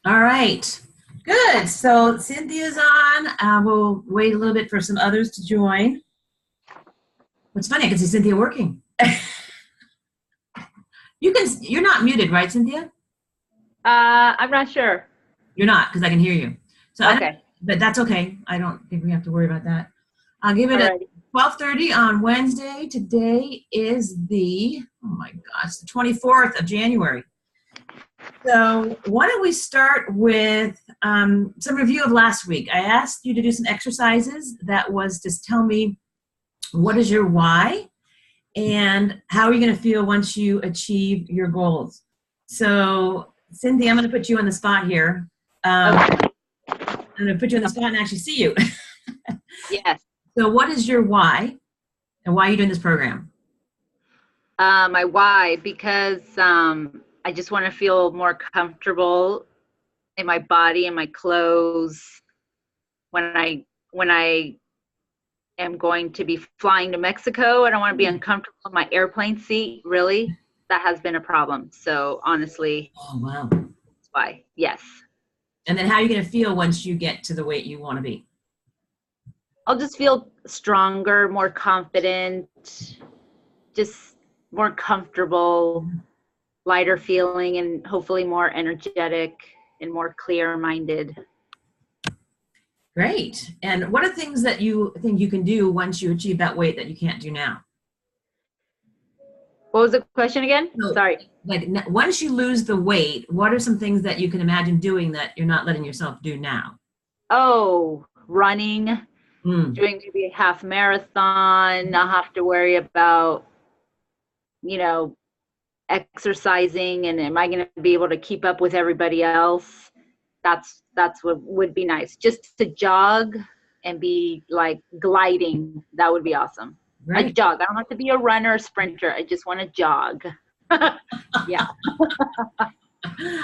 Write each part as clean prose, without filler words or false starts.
All right. Good. So Cynthia's on. We'll wait a little bit for some others to join. What's funny, I can see Cynthia working. You're not muted, right, Cynthia? I'm not sure. You're not, because I can hear you. So I don't, Okay. but that's okay. I don't think we have to worry about that. I'll give it a Alrighty. 12:30 on Wednesday. Today is oh my gosh, the 24th of January. So why don't we start with some review of last week. I asked you to do some exercises. That was just tell me what is your why and how are you going to feel once you achieve your goals. So Cynthia, I'm going to put you on the spot here. Okay. I'm going to put you on the spot and actually see you. Yes. So what is your why and why are you doing this program? My why, because I just want to feel more comfortable in my body and my clothes when I am going to be flying to Mexico. I don't want to be uncomfortable in my airplane seat. Really, that has been a problem. So honestly, Oh, wow. that's why. Yes. And then how are you going to feel once you get to the weight you want to be? I'll just feel stronger, more confident, just more comfortable, lighter feeling, and hopefully more energetic and more clear-minded. Great. And what are things that you think you can do once you achieve that weight that you can't do now? What was the question again? So, Sorry. like once you lose the weight, what are some things that you can imagine doing that you're not letting yourself do now? Oh, running, Mm. doing maybe a half marathon, not have to worry about, exercising and am I going to be able to keep up with everybody else? That's what would be nice. Just to jog and be like gliding, that would be awesome. I Great. jog. I don't have to be a runner or sprinter. I just want to jog. Yeah.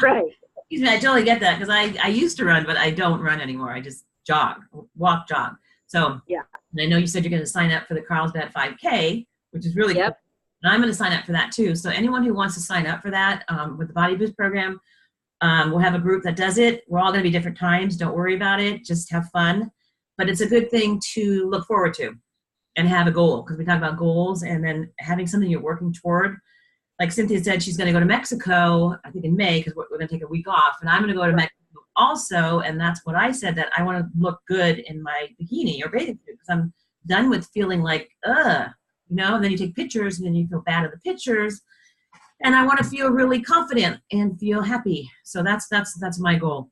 Right. Excuse me, I totally get that because I used to run, but I don't run anymore. I just walk, jog. So Yeah. and I know you said you're going to sign up for the Carlsbad 5K, which is really cool. Yep. And I'm going to sign up for that too. So anyone who wants to sign up for that with the Body Boost program, we'll have a group that does it. We're all going to be different times. Don't worry about it. Just have fun. But it's a good thing to look forward to and have a goal because we talk about goals and then having something you're working toward. Like Cynthia said, she's going to go to Mexico, I think in May, because we're going to take a week off. And I'm going to go to Mexico also. And that's what I said, that I want to look good in my bikini or bathing suit because I'm done with feeling like, and then you take pictures and then you feel bad at the pictures. And I want to feel really confident and feel happy. So that's my goal.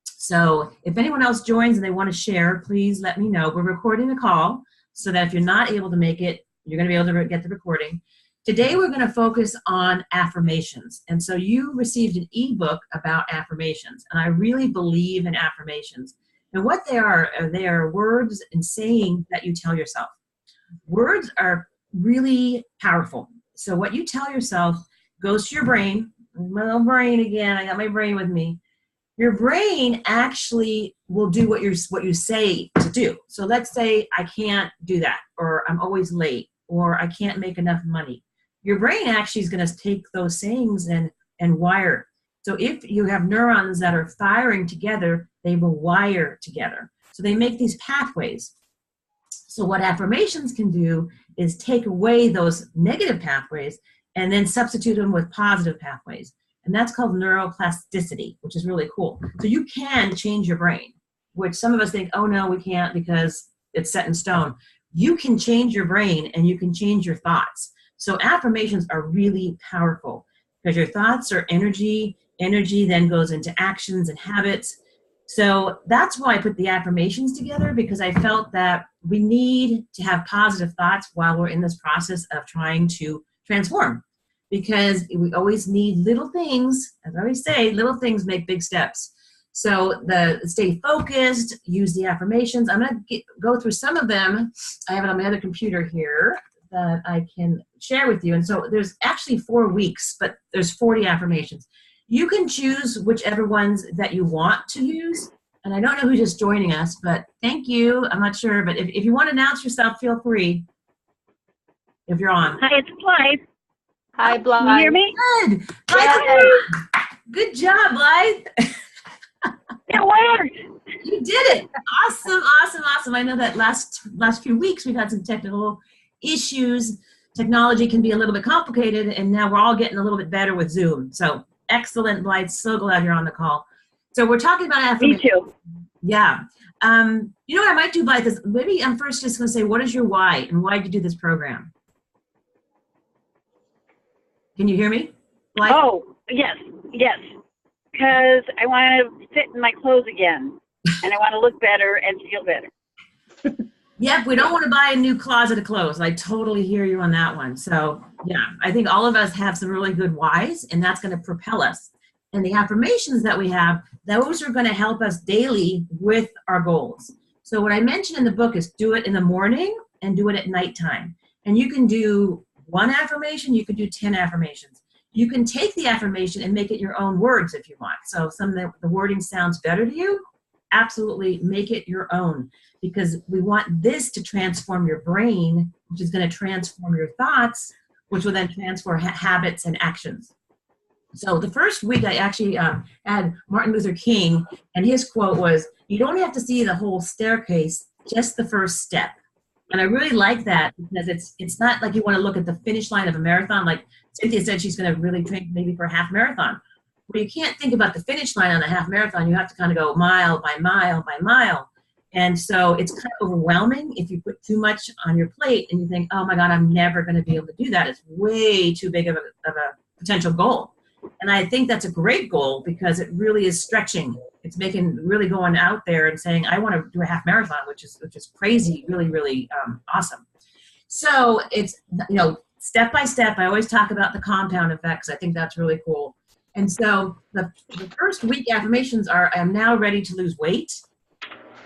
So if anyone else joins and they want to share, please let me know. We're recording a call so that if you're not able to make it, you're going to be able to get the recording. Today we're going to focus on affirmations. And so you received an ebook about affirmations. And I really believe in affirmations. And what they are words and sayings that you tell yourself. Words are really powerful. So what you tell yourself goes to your brain. My little brain again. I got my brain with me. Your brain actually will do what you say to do. So let's say I can't do that, or I'm always late, or I can't make enough money. Your brain actually is going to take those sayings and wire. So if you have neurons that are firing together, they will wire together. So they make these pathways. So what affirmations can do is take away those negative pathways and then substitute them with positive pathways. And that's called neuroplasticity, which is really cool. So you can change your brain, which some of us think, oh no, we can't because it's set in stone. You can change your brain and you can change your thoughts. So affirmations are really powerful because your thoughts are energy. Energy then goes into actions and habits. So that's why I put the affirmations together, because I felt that we need to have positive thoughts while we're in this process of trying to transform. Because we always need little things, as I always say, little things make big steps. So stay focused, use the affirmations. I'm going to go through some of them. I have it on my other computer here that I can share with you. And so there's actually 4 weeks, but there's 40 affirmations. You can choose whichever ones that you want to use. And I don't know who's just joining us, but thank you. I'm not sure, but if you want to announce yourself, feel free if you're on. Hi, it's Blythe. Hi, Blythe. Can you hear me? Good. Blythe, good job, Blythe. It worked. You did it. Awesome, awesome, awesome. I know that last few weeks we've had some technical issues. Technology can be a little bit complicated, and now we're all getting a little bit better with Zoom. So excellent, Blythe. So glad you're on the call. So we're talking about affirmations. Me too. Yeah. You know what I might do, Blythe, is maybe I'm first just going to say, what is your why, and why did you do this program? Can you hear me, Blythe? Oh, yes. Because I want to fit in my clothes again, and I want to look better and feel better. Yep, we don't want to buy a new closet of clothes. I totally hear you on that one. So yeah, I think all of us have some really good whys, and that's going to propel us. And the affirmations that we have, those are going to help us daily with our goals. So what I mentioned in the book is do it in the morning and do it at nighttime. And you can do one affirmation, you can do 10 affirmations. You can take the affirmation and make it your own words if you want. So if some of the wording sounds better to you, absolutely make it your own, because we want this to transform your brain, which is going to transform your thoughts, which will then transform habits and actions. So the first week I actually had Martin Luther King, and his quote was, "You don't have to see the whole staircase, just the first step." And I really like that, because it's not like you want to look at the finish line of a marathon. Like Cynthia said, she's going to really train maybe for a half marathon. Well, you can't think about the finish line on a half marathon. You have to kind of go mile by mile by mile. And so it's kind of overwhelming if you put too much on your plate and you think, oh my God, I'm never going to be able to do that. It's way too big of a potential goal. And I think that's a great goal, because it really is stretching. It's really going out there and saying, I want to do a half marathon, which is crazy, really, really awesome. So it's, step by step. I always talk about the compound effects. I think that's really cool. And so the first week affirmations are, I'm now ready to lose weight.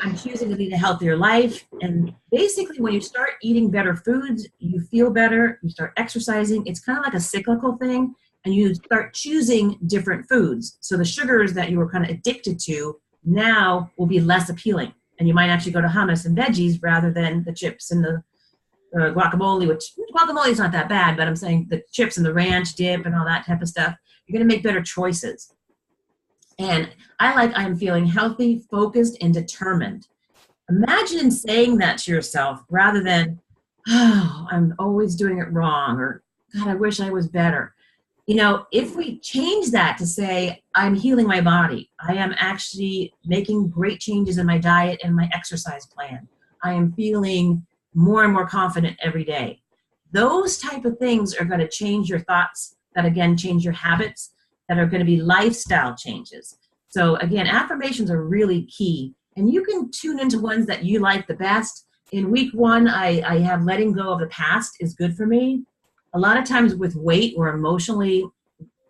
I'm choosing to lead a healthier life. And basically when you start eating better foods, you feel better, you start exercising. It's kind of like a cyclical thing. And you start choosing different foods. So the sugars that you were kind of addicted to now will be less appealing. And you might actually go to hummus and veggies rather than the chips and the guacamole, which guacamole is not that bad, but I'm saying the chips and the ranch dip and all that type of stuff. You're going to make better choices. And I'm feeling healthy, focused, and determined. Imagine saying that to yourself rather than, oh, I'm always doing it wrong, or God, I wish I was better. If we change that to say, I'm healing my body, I am actually making great changes in my diet and my exercise plan, I am feeling more and more confident every day. Those type of things are going to change your thoughts, that again, change your habits, that are going to be lifestyle changes. So again, affirmations are really key. And you can tune into ones that you like the best. In week 1, I have letting go of the past is good for me. A lot of times with weight, we're emotionally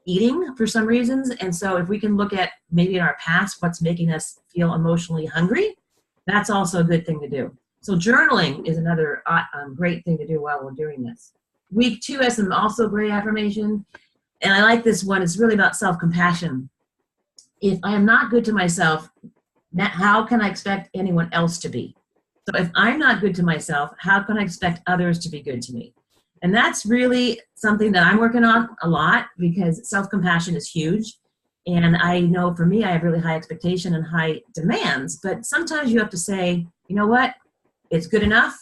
eating for some reasons. And so if we can look at maybe in our past, what's making us feel emotionally hungry, that's also a good thing to do. So journaling is another great thing to do while we're doing this. Week 2 has some also great affirmation. And I like this one. It's really about self-compassion. If I am not good to myself, how can I expect anyone else to be? So if I'm not good to myself, how can I expect others to be good to me? And that's really something that I'm working on a lot, because self-compassion is huge. And I know for me, I have really high expectation and high demands, but sometimes you have to say, you know what? It's good enough.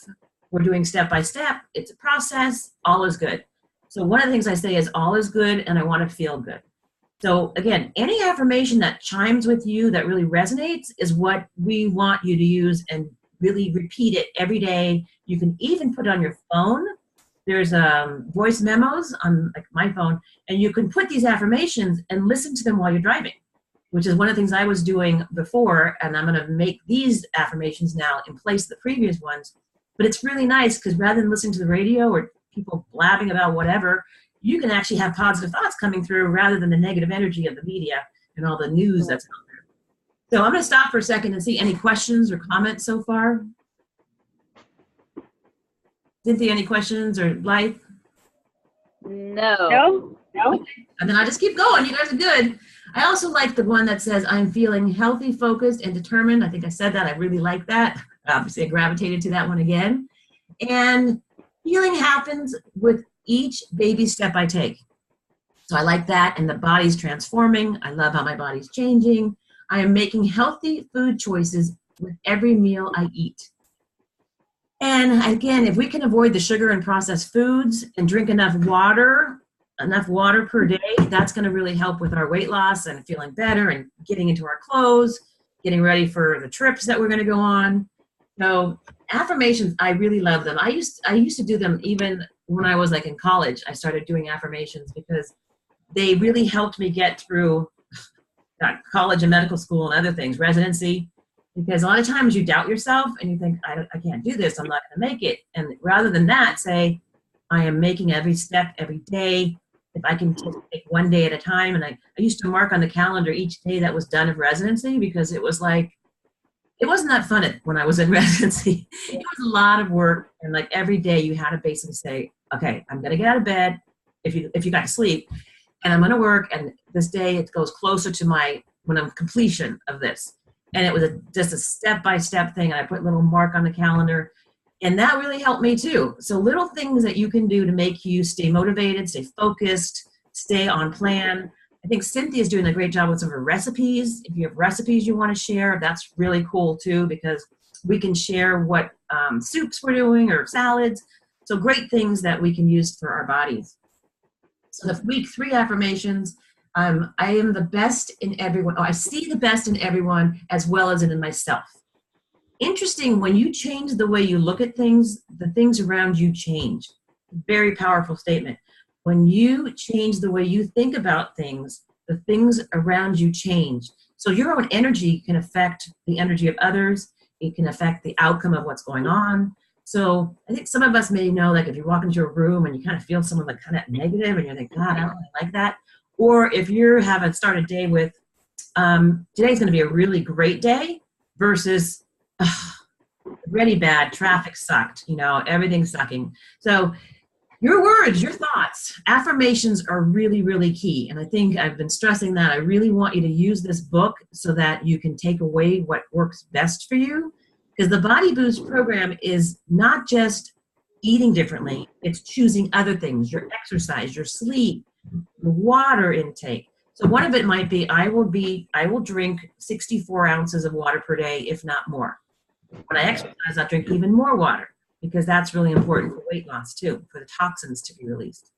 We're doing step by step. It's a process. All is good. So one of the things I say is all is good, and I want to feel good. So again, any affirmation that chimes with you, that really resonates, is what we want you to use and really repeat it every day. You can even put it on your phone. There's voice memos on like my phone, and you can put these affirmations and listen to them while you're driving, which is one of the things I was doing before, and I'm going to make these affirmations now in place of the previous ones. But it's really nice, because rather than listening to the radio or people blabbing about whatever, you can actually have positive thoughts coming through rather than the negative energy of the media and all the news that's out there. So I'm going to stop for a second and see any questions or comments so far. Cynthia, any questions, or Blythe? No. No. And then I just keep going. You guys are good. I also like the one that says, I'm feeling healthy, focused, and determined. I think I said that. I really like that. Obviously, I gravitated to that one again. And healing happens with each baby step I take. So I like that. And the body's transforming. I love how my body's changing. I am making healthy food choices with every meal I eat. And again, if we can avoid the sugar and processed foods and drink enough water per day, that's going to really help with our weight loss and feeling better and getting into our clothes, getting ready for the trips that we're going to go on. So affirmations, I really love them. I used to do them even when I was like in college. I started doing affirmations because they really helped me get through college and medical school and other things, residency. Because a lot of times you doubt yourself and you think, I can't do this, I'm not going to make it. And rather than that, say, I am making every step every day. If I can just take one day at a time. And I used to mark on the calendar each day that was done of residency, because it was like, it wasn't that fun when I was in residency. It was a lot of work. And like every day you had to basically say, okay, I'm going to get out of bed if you got to sleep, and I'm going to work. And this day it goes closer to when I'm completion of this. And it was just a step-by-step thing. And I put a little mark on the calendar. And that really helped me too. So little things that you can do to make you stay motivated, stay focused, stay on plan. I think Cynthia's doing a great job with some of her recipes. If you have recipes you want to share, that's really cool too, because we can share what soups we're doing or salads. So great things that we can use for our bodies. So the week 3 affirmations, I am the best in everyone. I see the best in everyone as well as in myself. Interesting, when you change the way you look at things, the things around you change. Very powerful statement. When you change the way you think about things, the things around you change. So your own energy can affect the energy of others. It can affect the outcome of what's going on. So I think some of us may know, like if you walk into a room and you kind of feel someone like kind of negative and you're like, God, I don't really like that. Or if you're having started a day with, today's going to be a really great day versus really bad, traffic sucked, everything's sucking. So your words, your thoughts, affirmations are really, really key. And I think I've been stressing that. I really want you to use this book so that you can take away what works best for you. Because the Body Boost program is not just eating differently, it's choosing other things, your exercise, your sleep, your water intake. So one of it might be, I will drink 64 ounces of water per day, if not more. When I exercise, I'll drink even more water, because that's really important for weight loss too, for the toxins to be released.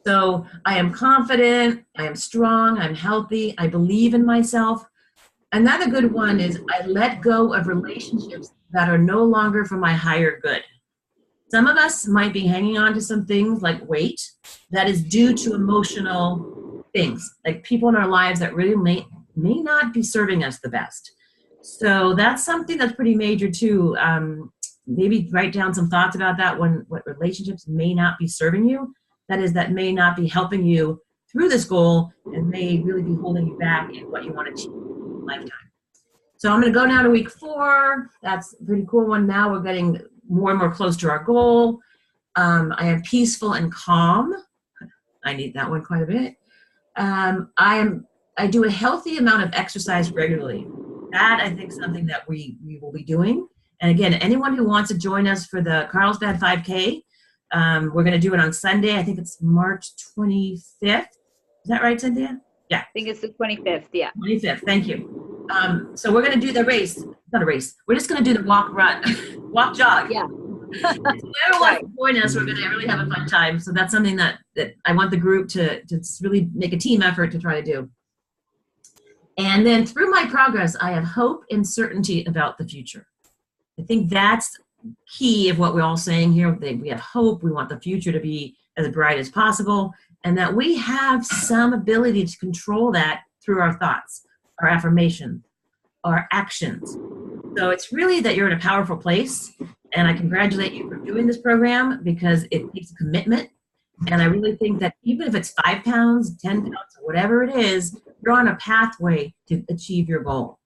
So I am confident, I am strong, I'm healthy, I believe in myself. Another good one is I let go of relationships that are no longer for my higher good. Some of us might be hanging on to some things like weight that is due to emotional things, like people in our lives that really may not be serving us the best. So that's something that's pretty major too. Maybe write down some thoughts about that, what relationships may not be serving you. That may not be helping you through this goal and may really be holding you back in what you want to achieve in your lifetime. So I'm going to go now to week 4. That's a pretty cool one. Now we're getting more and more close to our goal. I am peaceful and calm. I need that one quite a bit. I do a healthy amount of exercise regularly. That, I think, is something that we will be doing. And again, anyone who wants to join us for the Carlsbad 5K, we're going to do it on Sunday. I think it's March 25th. Is that right, Cynthia? Yeah. I think it's the 25th, yeah. 25th, thank you. So we're going to do the race. Not a race. We're just going to do the walk, run, walk, jog. Yeah. If whoever wants to join us, we're going to really have a fun time. So that's something that I want the group to really make a team effort to try to do. And then through my progress, I have hope and certainty about the future. I think that's key of what we're all saying here. We have hope. We want the future to be as bright as possible, and that we have some ability to control that through our thoughts, our affirmations, our actions. So it's really that you're in a powerful place, and I congratulate you for doing this program, because it takes a commitment. And I really think that even if it's 5 pounds, 10 pounds, or whatever it is, you're on a pathway to achieve your goal.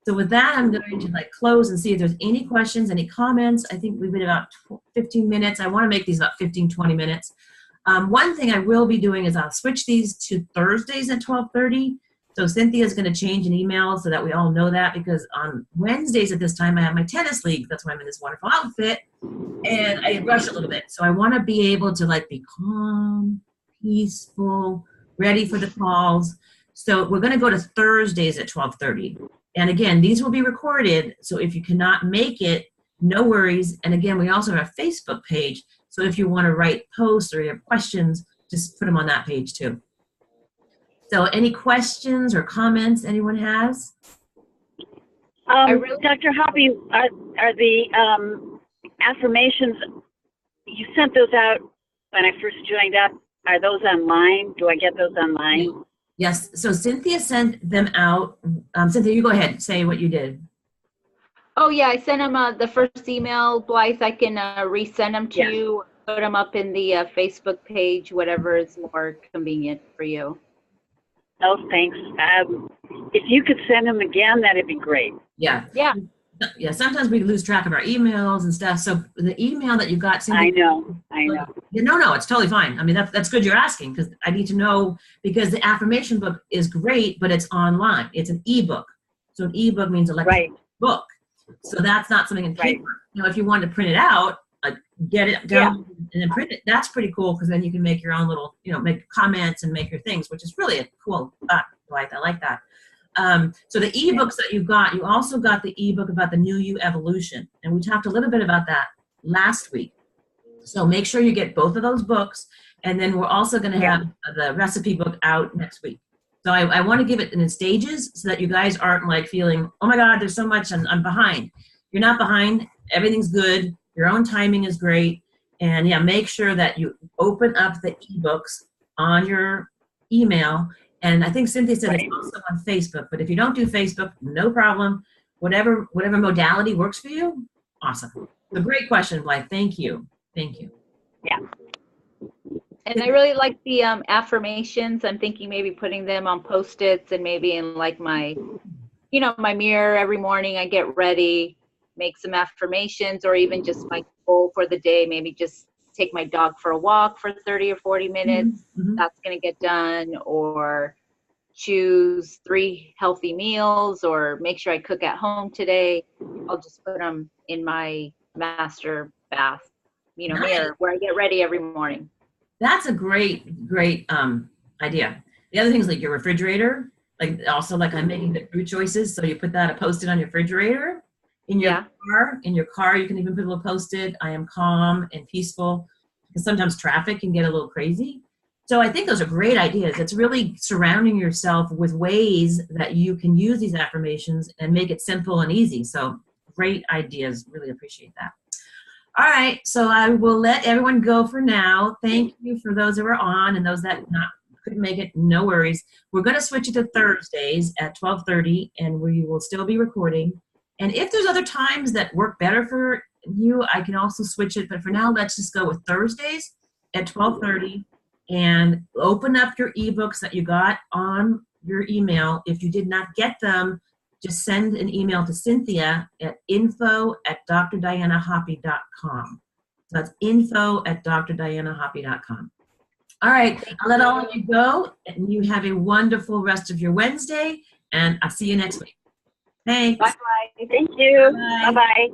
So with that, I'm going to close and see if there's any questions, any comments. I think we've been about 15 minutes. I want to make these about 15, 20 minutes. One thing I will be doing is I'll switch these to Thursdays at 12:30. So Cynthia's going to change an email so that we all know that, because on Wednesdays at this time, I have my tennis league. That's why I'm in this wonderful outfit. And I rush a little bit. So I want to be able to be calm, peaceful, ready for the calls. So we're going to go to Thursdays at 12:30. And again, these will be recorded. So if you cannot make it, no worries. And again, we also have a Facebook page. So if you want to write posts or you have questions, just put them on that page too. So any questions or comments anyone has? Dr. Hoppy, are the affirmations, you sent those out when I first joined up. Are those online? Do I get those online? Yes. So Cynthia sent them out. Cynthia, you go ahead. Say what you did. Oh, yeah. I sent them the first email, Blythe. I can resend them to you, put them up in the Facebook page, whatever is more convenient for you. Oh, thanks. If you could send them again, that'd be great. Yeah. Yeah. Yeah. Sometimes we lose track of our emails and stuff. So the email that you got, Cynthia, I know. No, it's totally fine. I mean, that's good you're asking, because I need to know, because the affirmation book is great, but it's online. It's an ebook. So an ebook means electronic book. So that's not something in paper. You know, if you want to print it out, get it down and then print it. That's pretty cool, because then you can make your own little, make comments and make your things, which is really a cool thought. I like that. So the ebooks that you got, you also got the ebook about the New You Evolution. And we talked a little bit about that last week. So make sure you get both of those books. And then we're also going to have the recipe book out next week. So I want to give it in stages so that you guys aren't like feeling, oh my God, there's so much, I'm behind. You're not behind. Everything's good. Your own timing is great. And make sure that you open up the ebooks on your email. And I think Cynthia said it's also on Facebook, but if you don't do Facebook, no problem. Whatever modality works for you, awesome. A great question, Blythe. Thank you. Yeah. And I really like the affirmations. I'm thinking maybe putting them on Post-its and maybe in like my mirror every morning. I get ready, make some affirmations, or even just my goal for the day. Maybe just take my dog for a walk for 30 or 40 minutes. Mm-hmm. That's going to get done. Or choose 3 healthy meals, or make sure I cook at home today. I'll just put them in my master bath, mirror where I get ready every morning. That's a great idea. The other things, like your refrigerator, like I'm making the food choices. So you put that, a Post-it on your refrigerator. In your car, you can even put a little Post-it. I am calm and peaceful, because sometimes traffic can get a little crazy. So I think those are great ideas. It's really surrounding yourself with ways that you can use these affirmations and make it simple and easy. So great ideas. Really appreciate that. All right. So I will let everyone go for now. Thank you for those that were on, and those that couldn't make it. No worries. We're going to switch it to Thursdays at 12:30, and we will still be recording. And if there's other times that work better for you, I can also switch it. But for now, let's just go with Thursdays at 12:30. And open up your ebooks that you got on your email. If you did not get them, just send an email to Cynthia at info@drdianahoppy.com. So that's info@drdianahoppy.com. All right, I'll let all of you go, and you have a wonderful rest of your Wednesday, and I'll see you next week. Thanks. Bye-bye. Thank you. Bye. Bye-bye.